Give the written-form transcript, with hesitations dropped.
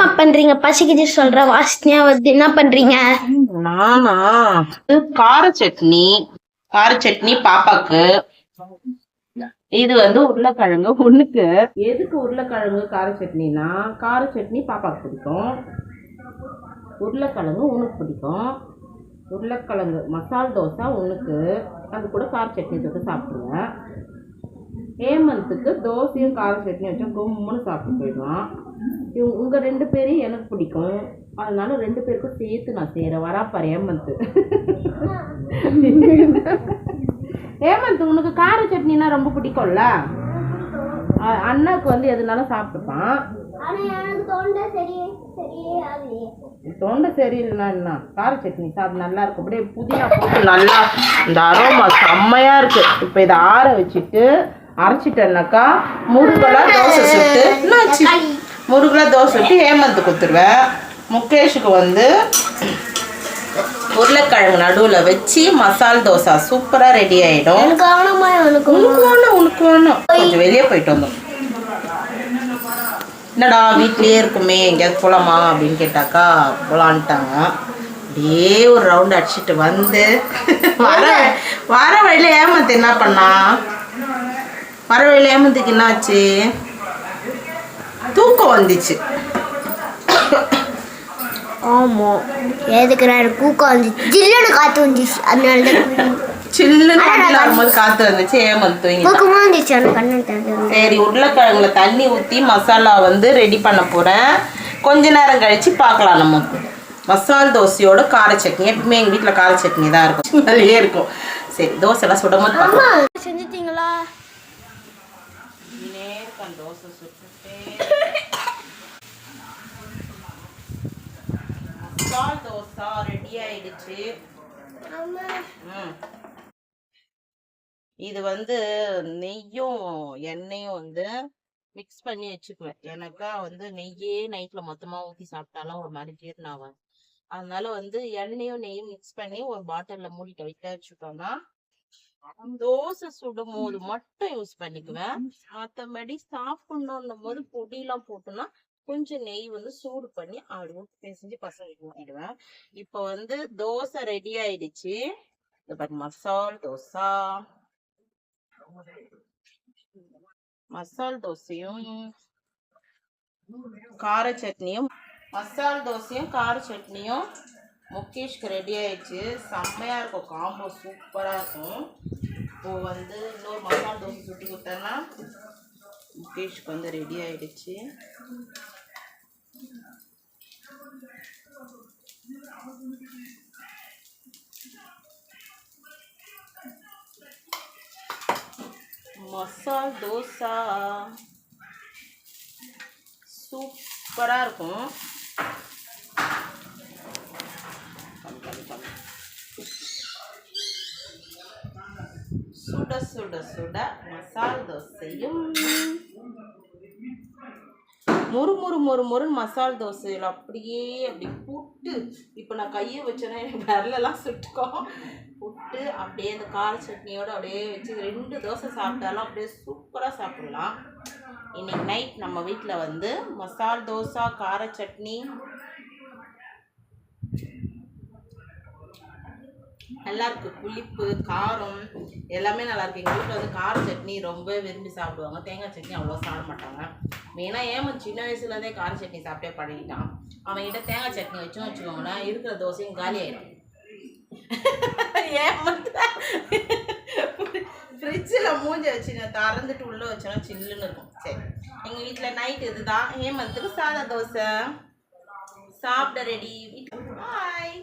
என்னம்மா பண்றீங்க? பசிக்குது சொல்ற வாசனையா வந்து என்ன பண்றீங்க? நானா கார சட்னி பாப்பாக்கு. இது வந்து உருளைக்கிழங்கு ஒண்ணுக்கு. எதுக்கு உருளைக்கிழங்கு கார சட்னினா, கார சட்னி பாப்பாக்கு பிடிக்கும், உருளைக்கிழங்கு உனக்கு பிடிக்கும். உருளைக்கிழங்கு மசால் தோசை உனக்கு, அது கூட கார சட்னி தொட்டு சாப்பிடுவேன். ஹேமந்துக்கு தோசையும் கார சட்னி வச்சா கும்முன்னு சாப்பிட்டு போயிடுவான். உங்க 2 பேரையும் எனக்கு பிடிக்கும், அதனால 2 பேருக்கும் சேர்த்து நான் செய்கிறேன். வராப்பாரு ஹேமந்த். ஹேமந்த் உனக்கு கார சட்னினா ரொம்ப பிடிக்கும்ல, அண்ணாக்கு வந்து எதுனாலும் சாப்பிட்டுப்பான். தொண்டை சரியில்லைன்னா என்ன, கார சட்னி சாப்பிட்டு நல்லா இருக்கும். அப்படியே புதினா போட்டு நல்லா இந்த அரோமா செம்மையா இருக்கு. இப்போ இதை ஆற வச்சுட்டு அரைச்சிட்டேன்னாக்கா முருகலா தோசை சுட்டு ஹேமந்த் கொடுத்துருவேன். முகேஷுக்கு வந்து உருளைக்கிழங்கு நடுவில் வச்சு மசால் தோசை சூப்பராக ரெடி ஆகிடும். உனக்கு வேணும் கொஞ்சம் வெளியே போயிட்டு வந்தோம். என்னடா வீட்லேயே இருக்குமே எங்கேயாவது போகலாமா அப்படின்னு கேட்டாக்கா போகலான்ட்டாங்க. அப்படியே ஒரு ரவுண்ட் அடிச்சுட்டு வந்து வர வழியில் ஹேமந்த் என்ன பண்ணா, வர வழியில் ஹேமந்துக்கு என்னாச்சு, தூக்கம் வந்துச்சு. ஆமா, எதுக்கு தூக்கம் வந்துச்சு, ஜில்லுன்னு காத்து வந்துச்சு, அதனால சில்லுன்னு காத்து வந்துச்சு. ஹேமந்த் தூங்கி. சரி, உருளைக்கிழங்குல தண்ணி ஊற்றி மசாலா வந்து ரெடி பண்ண போகிறேன். கொஞ்ச நேரம் கழிச்சு பார்க்கலாம். நம்ம மசால் தோசையோட கார சட்னி, எப்பவுமே எங்கள் வீட்டில் கார சட்னி தான் இருக்கும், அதுலேயே இருக்கும். சரி, தோசைலாம் சுடும்போது பார்க்கலாம். செஞ்சுட்டீங்களா? தோசை சுட்டுட்டு மசால் தோசை ரெடி ஆயிடுச்சு. இது வந்து நெய்யும் எண்ணெயும் வந்து மிக்ஸ் பண்ணி வச்சுக்குவேன். எனக்கா வந்து நெய்யே நைட்ல மொத்தமா ஊற்றி சாப்பிட்டாலும் ஒரு மாதிரி ஜீரணம் ஆகும். அதனால வந்து எண்ணெயும் நெய்யும் மிக்ஸ் பண்ணி ஒரு பாட்டில்ல மூடிட்டு வைக்க வச்சுட்டோம்னா தோசை சுடும் போது மட்டும் யூஸ் பண்ணிக்குவேன். மற்றபடி சாப்பிடணும் போது பொடியெல்லாம் போட்டோம்னா கொஞ்சம் நெய் வந்து சூடு பண்ணி அப்படி ஊற்றி பேசிஞ்சு பசங்களுக்கு ஊட்டிடுவேன். இப்போ வந்து தோசை ரெடி ஆயிடுச்சு. மசால் தோசையும் கார சட்னியும் முகேஷ்க்கு ரெடி ஆயிடுச்சு. செம்மையா இருக்கும், காம்போ சூப்பரா இருக்கும். இப்போ வந்து இன்னொரு மசால் தோசை சுட்டு கொடுத்தேன்னா முகேஷ்க்கு வந்து ரெடி ஆயிடுச்சு. மசால் தோசை சூப்பரா இருக்கும். சுட சுட சுட மசால் தோசையும் மொறு மசால் தோசையில் அப்படியே அப்படி புட்டு, இப்போ நான் கையை வச்சேன்னா எனக்கு விரலெல்லாம் சுட்டுக்கும். புட்டு அப்படியே இந்த கார சட்னியோடு அப்படியே வச்சு 2 தோசை சாப்பிட்டாலும் அப்படியே சூப்பராக சாப்பிடலாம். இன்னைக்கு நைட் நம்ம வீட்டில் வந்து மசால் தோசை, கார சட்னி, நல்லா இருக்கு. புளிப்பு காரம் எல்லாமே நல்லா இருக்கு. எங்கள் வீட்டில் வந்து கார சட்னி ரொம்ப விரும்பி சாப்பிடுவாங்க, தேங்காய் சட்னி அவ்வளோ சாப்பிட மாட்டாங்க. மெயினாக ஏன் சின்ன வயசுலேருந்தே கார சட்னி சாப்பிட்டே பழகிட்டான். அவன்கிட்ட தேங்காய் சட்னி வச்சுன்னு வச்சுக்கோங்களேன், இருக்கிற தோசையும் காலி ஆயிடும். ஃப்ரிட்ஜில் மூஞ்சி வச்சு நான் திறந்துட்டு உள்ளே வச்சோன்னா சில்லுன்னு இருக்கும். சரி, எங்கள் வீட்டில் நைட் இதுதான். ஹேமந்துக்கு சாதா தோசை சாப்பிட ரெடி. பாய்.